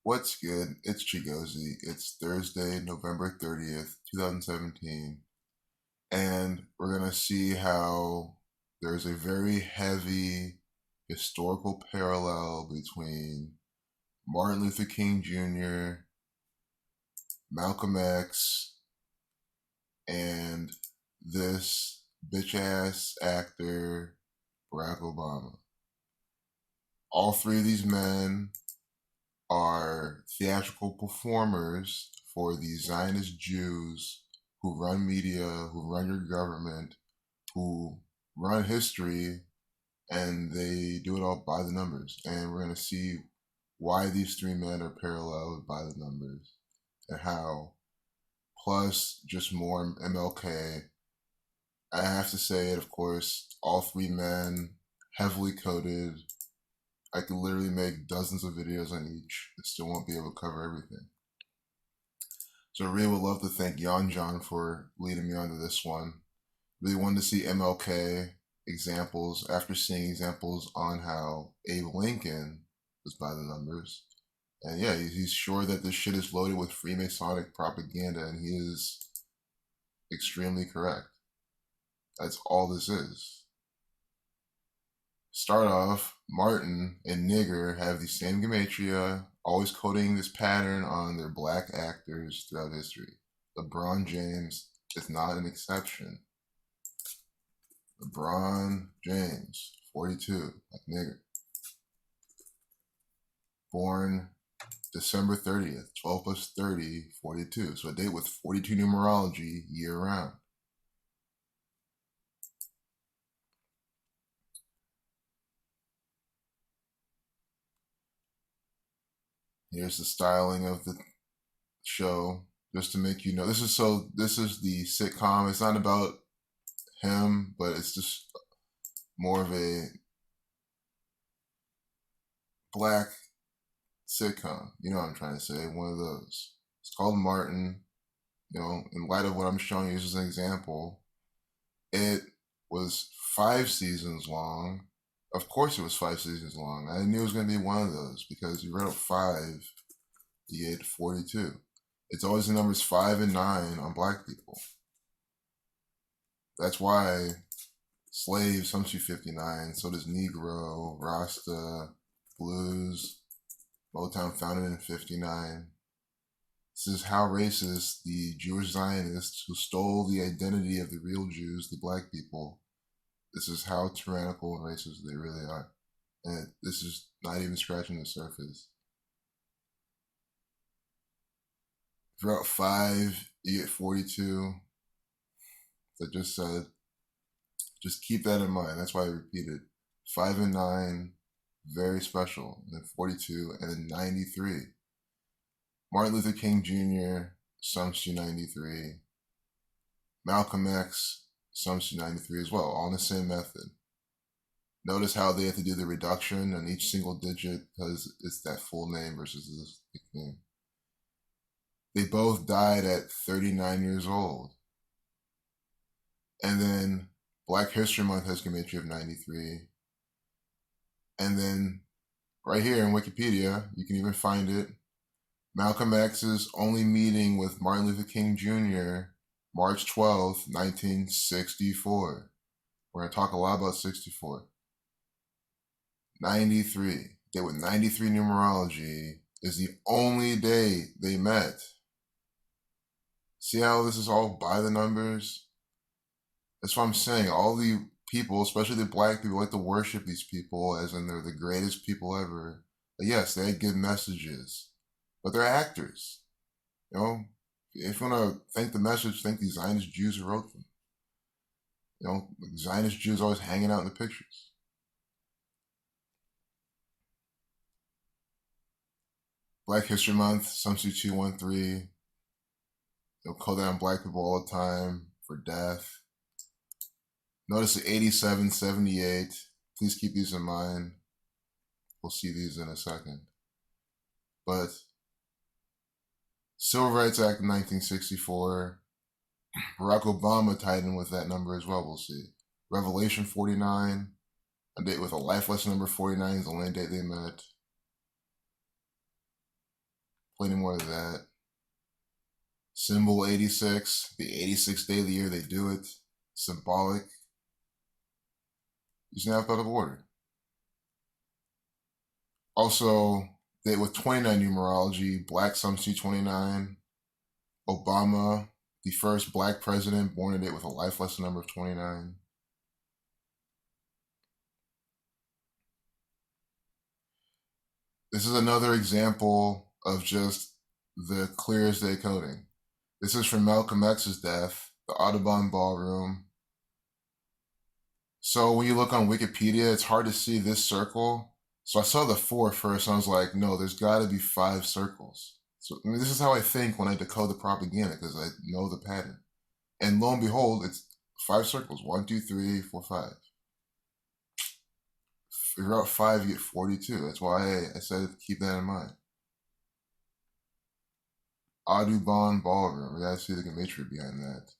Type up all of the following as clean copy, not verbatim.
What's good? It's Chigozy. It's Thursday, November 30th, 2017, and we're going to see how there's a very heavy historical parallel between Martin Luther King Jr., Malcolm X, and this bitch ass actor, Barack Obama. All three of these men are theatrical performers for the Zionist Jews who run media, who run your government, who run history, and they do it all by the numbers. And we're going to see why these three men are paralleled by the numbers and how, plus just more MLK. I have to say it, of course, all three men heavily coded. I could literally make dozens of videos on each and still won't be able to cover everything. So I really would love to thank Jan John for leading me onto this one. Really wanted to see MLK examples after seeing examples on how Abe Lincoln was by the numbers. And yeah, he's sure that this shit is loaded with Freemasonic propaganda, and he is extremely correct. That's all this is. Start off, Martin and Nigger have the same gematria, always coding this pattern on their black actors throughout history. LeBron James is not an exception. LeBron James, 42, like Nigger. Born December 30th, 12 plus 30, 42. So a date with 42 numerology year round. Here's the styling of the show, just to make you know. This is the sitcom. It's not about him, but it's just more of a black sitcom. You know what I'm trying to say? One of those. It's called Martin. You know, in light of what I'm showing you as an example, it was 5 seasons long. Of course it was 5 seasons long. I knew it was going to be one of those because you read up 5, you get 42. It's always the numbers 5 and 9 on black people. That's why slaves, some see 59, so does Negro, Rasta, Blues, Motown founded in 59. This is how racist the Jewish Zionists who stole the identity of the real Jews, the black people, this is how tyrannical and racist they really are. And this is not even scratching the surface. Throughout 5, you get 42. As I just said, just keep that in mind. That's why I repeated. 5 and 9, very special. And then 42, and then 93. Martin Luther King Jr., sums to 93. Malcolm X, sums to 93 as well, all in the same method. Notice how they have to do the reduction on each single digit because it's that full name versus this nickname. They both died at 39 years old. And then Black History Month has gematria of 93. And then right here in Wikipedia, you can even find it. Malcolm X's only meeting with Martin Luther King Jr., March 12th, 1964. We're going to talk a lot about 64. 93. Day with 93 numerology is the only day they met. See how this is all by the numbers? That's what I'm saying. All the people, especially the black people, like to worship these people as in they're the greatest people ever. But yes, they had good messages, but they're actors. You know, if you want to thank the message, thank the Zionist Jews who wrote them. You know, Zionist Jews always hanging out in the pictures. Black History Month, some see 213. They'll call down black people all the time for death. Notice the 87, 78. Please keep these in mind. We'll see these in a second. But Civil Rights Act of 1964, Barack Obama tied in with that number as well, we'll see. Revelation 49, a date with a life lesson number 49 is the only date they met. Plenty more of that. Symbol 86, the 86th day of the year they do it. Symbolic. Just now out of order. Also, with 29 numerology, Black sums to 29. Obama, the first Black president, born a date with a life lesson number of 29. This is another example of just the clear as day coding. This is from Malcolm X's death, the Audubon Ballroom. So when you look on Wikipedia, it's hard to see this circle. So I saw the 4 first, and I was like, no, there's got to be 5 circles. So I mean, this is how I think when I decode the propaganda, because I know the pattern. And lo and behold, it's 5 circles. 1, 2, 3, 4, 5. Figure out 5, you get 42. That's why I said keep that in mind. Audubon Ballroom. We gotta see the gematria behind that.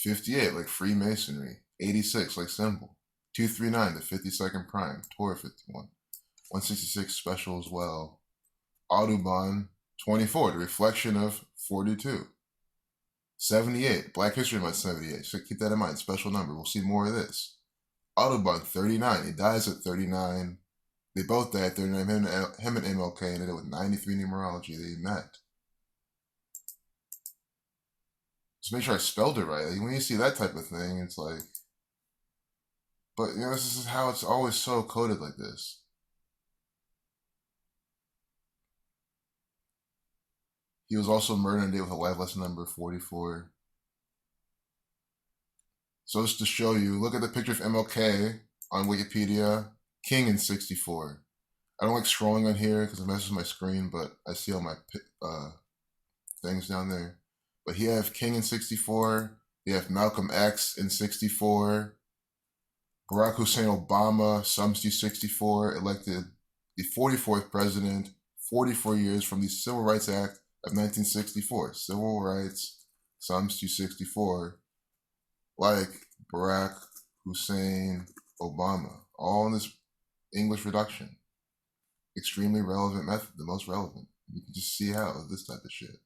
$58, like Freemasonry. $86, like symbol. $239, the 52nd prime. Torah 51. $166, special as well. Audubon 24, the reflection of 42. 78, Black History Month 78. So keep that in mind. Special number. We'll see more of this. Audubon 39. He dies at 39. They both died at 39. Him and MLK ended up with 93 numerology. They met. Just make sure I spelled it right. Like, when you see that type of thing, it's like, but you know, this is how it's always so coded like this. He was also murdered on a date with a life lesson number 44. So just to show you, look at the picture of MLK on Wikipedia, King in 64. I don't like scrolling on here because it messes with my screen, but I see all my things down there. But he have King in 64. You have Malcolm X in 64. Barack Hussein Obama, sums to 64, elected the 44th president, 44 years from the Civil Rights Act of 1964. Civil rights, sums to 64, like Barack Hussein Obama. All in this English reduction. Extremely relevant method, the most relevant. You can just see how this type of shit.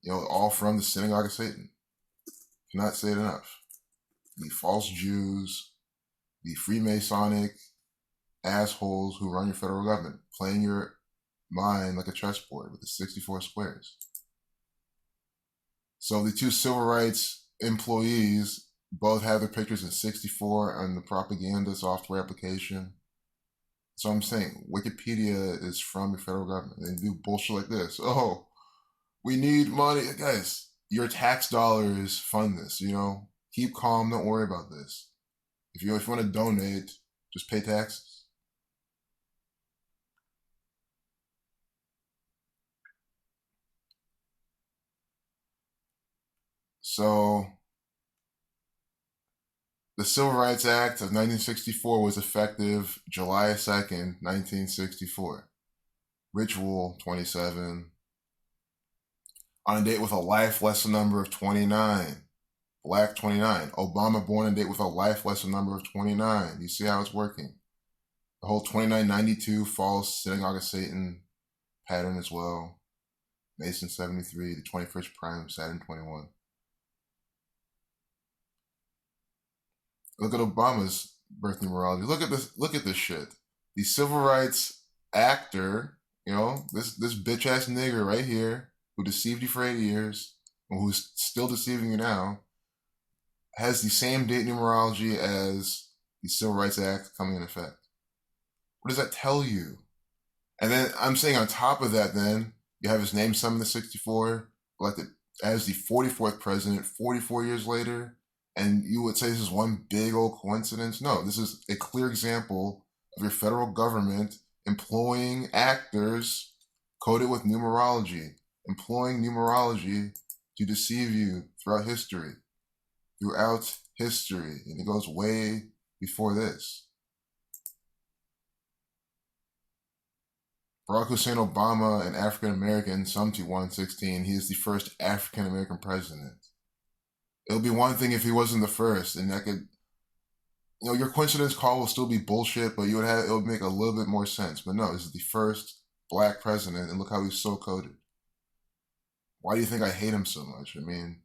You know, all from the synagogue of Satan. Cannot say it enough. The false Jews, the Freemasonic assholes who run your federal government, playing your mind like a chessboard with the 64 squares. So the 2 civil rights employees both have their pictures in 64 on the propaganda software application. So I'm saying Wikipedia is from the federal government. They do bullshit like this. Oh, we need money. Guys, your tax dollars fund this, you know? Keep calm, don't worry about this. If you want to donate, just pay taxes. So, the Civil Rights Act of 1964 was effective July 2nd, 1964. Ritual 27. On a date with a life lesson number of 29. Black 29. Obama born on a date with a life lesson number of 29. You see how it's working. The whole 2992 false synagogue of Satan pattern as well. Mason 73, the 21st prime, Saturn 21. Look at Obama's birth numerology. Look at this shit. The civil rights actor, you know, this bitch ass nigger right here who deceived you for 8 years, or who's still deceiving you now, has the same date numerology as the Civil Rights Act coming in effect. What does that tell you? And then I'm saying on top of that, then you have his name summoned to 64, elected as the 44th president 44 years later, and you would say this is one big old coincidence? No, this is a clear example of your federal government employing actors coded with numerology, employing numerology to deceive you throughout history. And it goes way before this. Barack Hussein Obama, an African American, sum to 116. He is the first African American president. It would be one thing if he wasn't the first, and that could your coincidence call will still be bullshit, but it would make a little bit more sense. But no, this is the first black president, and look how he's so coded. Why do you think I hate him so much? I mean,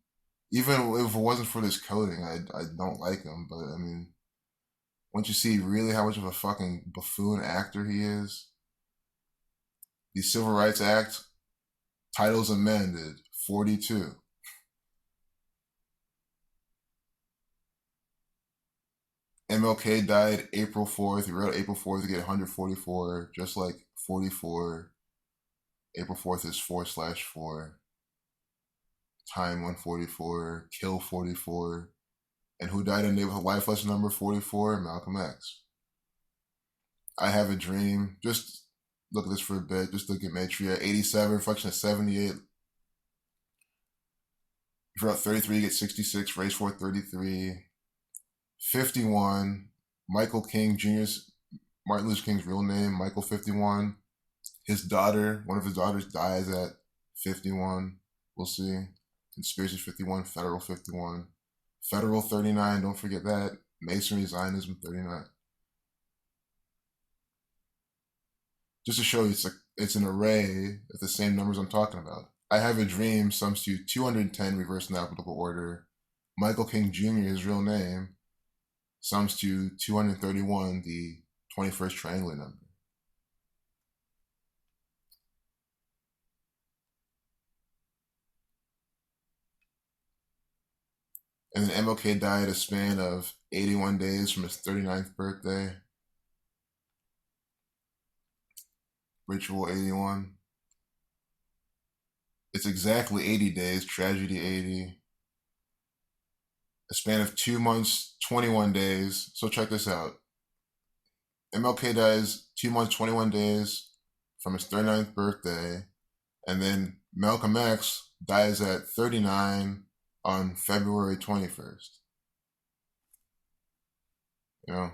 even if it wasn't for this coding, I don't like him. But I mean, once you see really how much of a fucking buffoon actor he is, the Civil Rights Act, titles amended, 42. MLK died April 4th. He wrote April 4th to get 144, just like 44. April 4th is 4/4. Time 144. Kill 44. And who died in neighborhood life lesson number 44? Malcolm X. I have a dream. Just look at this for a bit. Just look at Matria. 87, reflection of 78. If you're out 33, you get 66. Race 4, 33. 51. Michael King Jr.'s, Martin Luther King's real name, Michael 51. His daughter, one of his daughters dies at 51. We'll see. Conspiracy 51, federal 51. Federal 39, don't forget that. Masonry, Zionism 39. Just to show you, it's an array of the same numbers I'm talking about. I have a dream sums to 210, reverse in alphabetical order. Michael King Jr., his real name, sums to 231, the 21st triangular number. And then MLK died a span of 81 days from his 39th birthday. Ritual 81. It's exactly 80 days, tragedy 80. A span of 2 months, 21 days. So check this out. MLK dies 2 months, 21 days from his 39th birthday. And then Malcolm X dies at 39 on February 21st. You know?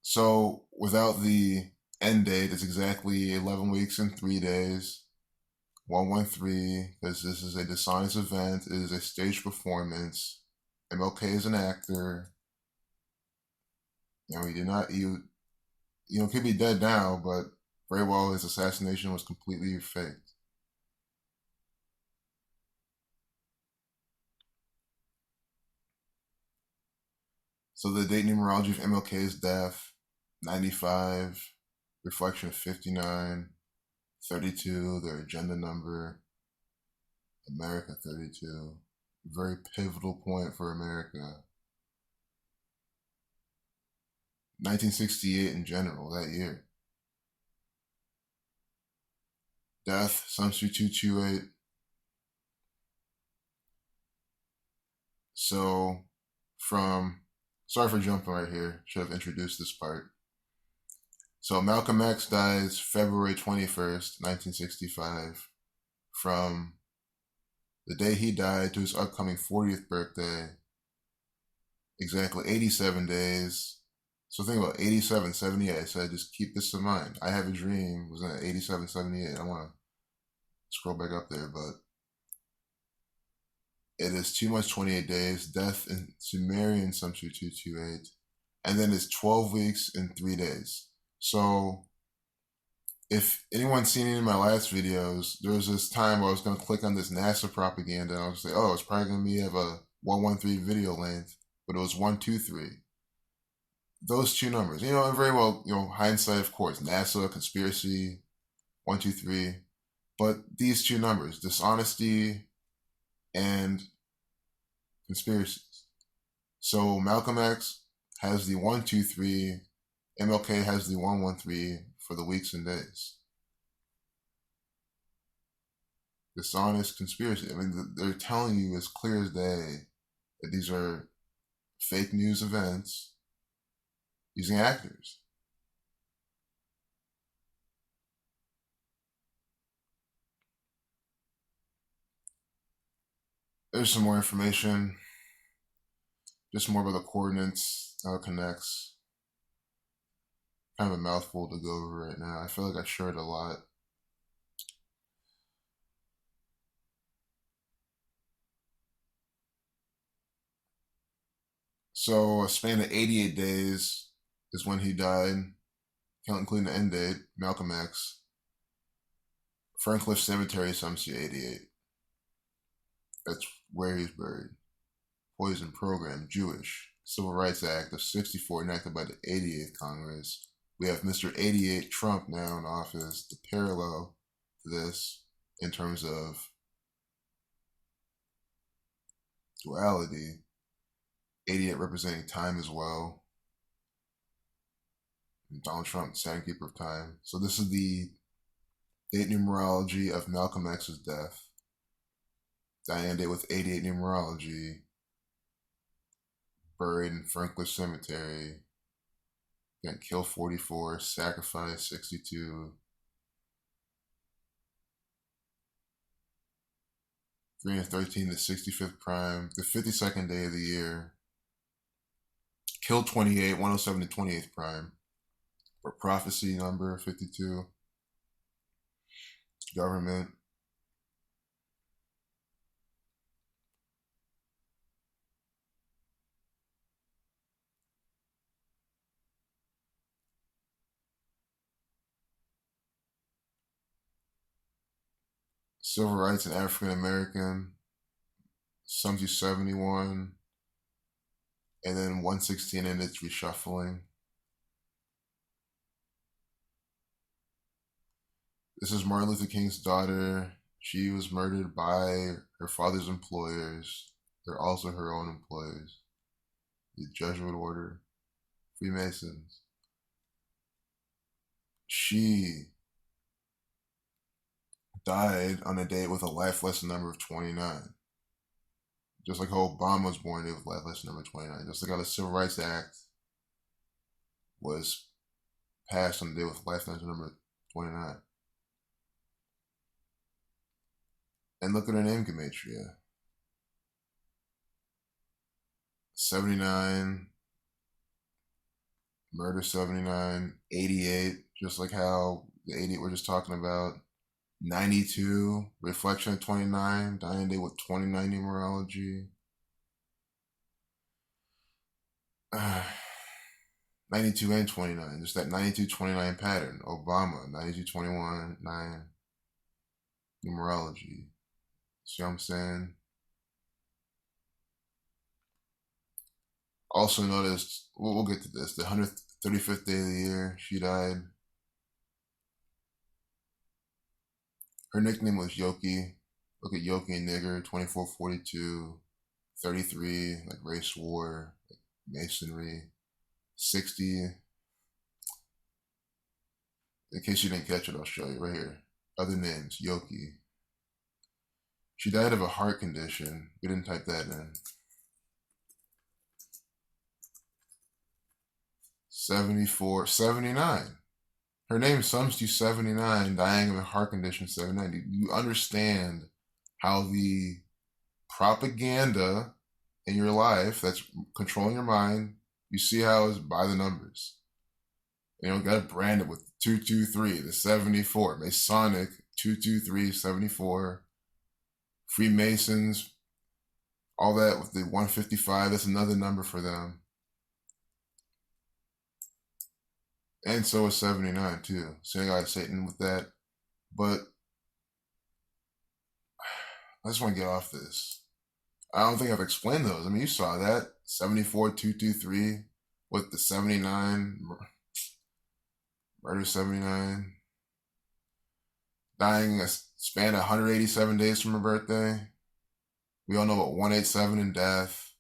So without the end date, it's exactly 11 weeks and 3 days. 113, because this is a dishonest event. It is a staged performance. MLK is an actor. He did not, could be dead now, but very well his assassination was completely faked. So the date numerology of MLK's death, 95, reflection of 59, 32, their agenda number, America 32. Very pivotal point for America. 1968 in general, that year. Death, sums to 228. So, sorry for jumping right here, should have introduced this part. So Malcolm X dies February 21st, 1965. From the day he died to his upcoming 40th birthday, exactly 87 days. So think about 87, 78. I said, just keep this in mind. I Have a Dream was at 87, 78. I want to scroll back up there, but it is 2 months, 28 days. Death in Sumerian sums to 228. And then it's 12 weeks and 3 days. So if anyone's seen any of my last videos, there was this time where I was going to click on this NASA propaganda and I was like, oh, it's probably going to be of a 113 video length, but it was 123. Those two numbers, and very well, hindsight, of course, NASA, conspiracy, 123, but these two numbers, dishonesty and conspiracies. So Malcolm X has the 123, MLK has the 113 for the weeks and days. Dishonest conspiracy. I mean, they're telling you as clear as day that these are fake news events using actors. There's some more information, just more about the coordinates, how it connects. Kind of a mouthful to go over right now. I feel like I shared a lot. So a span of 88 days is when he died, including the end date, Malcolm X. Ferncliff Cemetery, some see 88. That's where he's buried. Poison Program, Jewish. Civil Rights Act of 64 enacted by the 88th Congress. We have Mr. 88 Trump now in office. The parallel to this in terms of duality, 88 representing time as well. And Donald Trump, Saturn Keeper of Time. So this is the date numerology of Malcolm X's death. Diane Day with 88 numerology, buried in Ferncliff Cemetery. Again, kill 44, sacrifice 62. 313, the 65th prime, the 52nd day of the year. Kill 28, 107 to 28th prime. For prophecy number 52. Government. Civil rights and African American. Some do 71. And then 116 in its reshuffling. This is Martin Luther King's daughter. She was murdered by her father's employers. They're also her own employers. The Jesuit order, Freemasons. She died on a date with a life lesson number of 29. Just like how Obama was born with life lesson number 29. Just like how the Civil Rights Act was passed on the day with life lesson number 29. And look at her name gematria. 79, murder 79, 88, just like how the 88 we're just talking about. 92, reflection of 29, dying day with 29 numerology. 92 and 29, just that 92-29 pattern. Obama, 92-21, 9 numerology. See what I'm saying? Also noticed, we'll get to this, the 135th day of the year, she died. Her nickname was Yoki. Look at Yoki and Nigger, 2442, 33, like race war, like masonry, 60. In case you didn't catch it, I'll show you right here. Other names, Yoki. She died of a heart condition. We didn't type that in. 74, 79. Her name sums to 79, dying of a heart condition 79. Do you understand how the propaganda in your life that's controlling your mind, you see how it's by the numbers. You know, got to brand it with 223, the 74, Masonic, 223, 74, Freemasons, all that with the 155, that's another number for them. And so is 79 too. So I got Satan with that. But I just want to get off this. I don't think I've explained those. I mean, you saw that. 74, 223 with the 79, murder 79. Dying a span of 187 days from her birthday. We all know about 187 in death.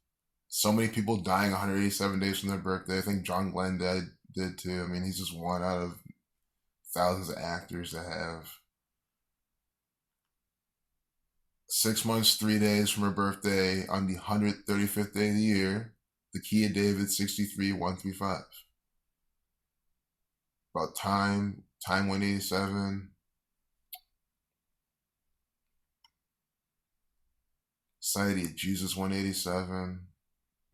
So many people dying 187 days from their birthday. I think John Glenn did too. I mean, he's just one out of thousands of actors that have. 6 months, 3 days from her birthday on the 135th day of the year, the key of David 63-135. About time 187. Society of Jesus 187.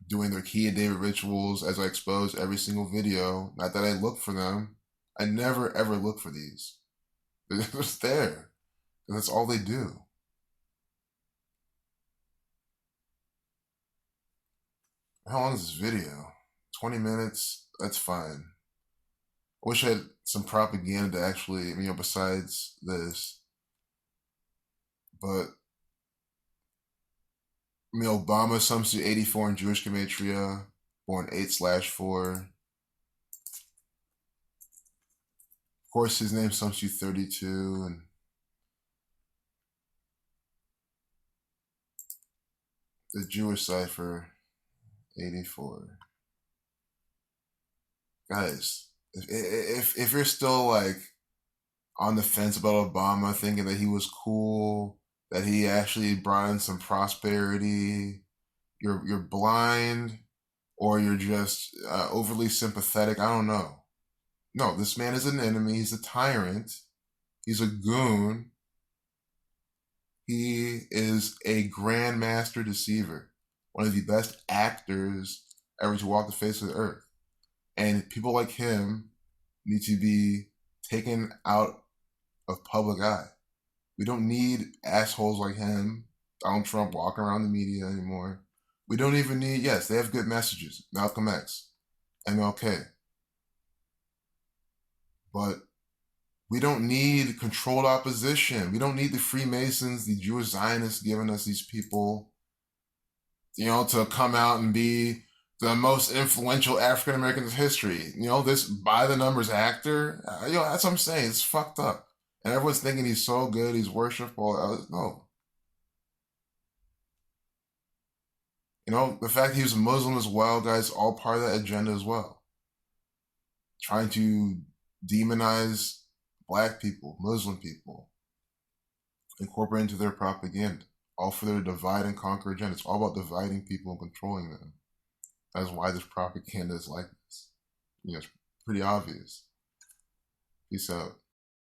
Doing their key of David rituals as I expose every single video. Not that I look for them. I never ever look for these. They're just there. And that's all they do. How long is this video? 20 minutes? That's fine. I wish I had some propaganda to actually, besides this. But, Obama sums to 84 in Jewish gematria, born 8/4. Of course, his name sums to 32, and the Jewish cipher, 84. Guys, if you're still like on the fence about Obama, thinking that he was cool, that he actually brought in some prosperity, you're blind, or you're just overly sympathetic. I don't know. No, this man is an enemy. He's a tyrant. He's a goon. He is a grandmaster deceiver, one of the best actors ever to walk the face of the earth. And people like him need to be taken out of public eye. We don't need assholes like him, Donald Trump, walking around the media anymore. We don't even need, yes, they have good messages. Malcolm X, MLK. But we don't need controlled opposition. We don't need the Freemasons, the Jewish Zionists giving us these people, to come out and be the most influential African Americans in history. This by the numbers actor. That's what I'm saying. It's fucked up. And everyone's thinking he's so good, he's worshipful. No. The fact he was a Muslim as well, guys, all part of that agenda as well. Trying to demonize Black people, Muslim people, incorporate into their propaganda, all for their divide and conquer agenda. It's all about dividing people and controlling them. That's why this propaganda is like this. It's pretty obvious. Peace out.